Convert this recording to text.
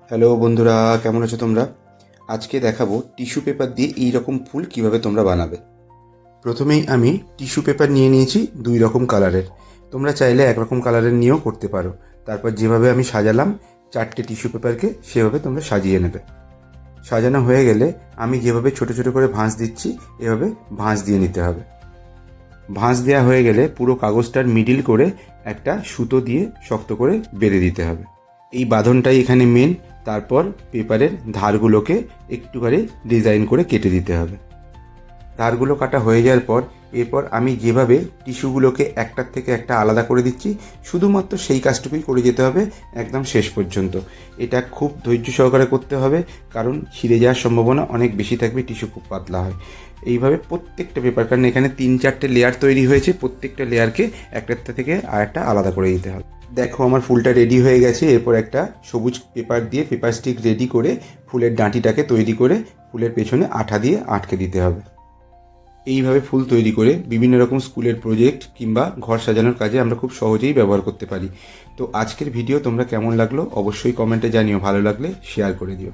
Hello বন্ধুরা, কেমন আছো তোমরা? আজকে দেখাবো টিস্যু পেপার দিয়ে এই রকম ফুল কিভাবে তোমরা বানাবে। প্রথমেই আমি টিস্যু পেপার নিয়ে নিয়েছি 2 রকম কালারের। তোমরা চাইলে একরকম কালারের নিয়েও করতে পারো। তারপর যেভাবে আমি সাজালাম 4টে টিস্যু পেপারকে সেভাবে তোমরা সাজিয়ে নেবে। সাজানো হয়ে গেলে আমি যেভাবে ছোট ছোট করে ভাঁজ দিচ্ছি এভাবে ভাঁজ দিয়ে নিতে হবে। ভাঁজ দেওয়া হয়ে গেলে পুরো কাগজটার মিডিল করে একটা সুতো দিয়ে শক্ত করে বেঁধে দিতে হবে। এই বাঁধনটাই এখানে মেন। তারপর পেপারের ধারগুলোকে একটুখানি ডিজাইন করে কেটে দিতে হবে। ধারগুলো কাটা হয়ে যাওয়ার পর এরপর আমি যেভাবে টিস্যুগুলোকে একটার থেকে একটা আলাদা করে দিচ্ছি শুধুমাত্র সেই কাজটুকুই করে যেতে হবে একদম শেষ পর্যন্ত। এটা খুব ধৈর্য সহকারে করতে হবে, কারণ ছিঁড়ে যাওয়ার সম্ভাবনা অনেক বেশি থাকবে, টিস্যু খুব পাতলা হয়। এইভাবে প্রত্যেকটা পেপার, কারণ এখানে 3-4টে লেয়ার তৈরি হয়েছে, প্রত্যেকটা লেয়ারকে একটা থেকে আর একটা আলাদা করে দিতে হবে। দেখো আমার ফুলটা রেডি হয়ে গেছে। এরপর একটা সবুজ পেপার দিয়ে পেপার স্টিক রেডি করে ফুলের ডাঁটিটাকে তৈরি করে ফুলের পেছনে আঠা দিয়ে আটকে দিতে হবে। এইভাবে ফুল তৈরি করে বিভিন্ন রকম স্কুলের প্রজেক্ট কিংবা ঘর সাজানোর কাজে আমরা খুব সহজেই ব্যবহার করতে পারি। তো আজকের ভিডিও তোমরা কেমন লাগলো অবশ্যই কমেন্টে জানিও, ভালো লাগলে শেয়ার করে দিও।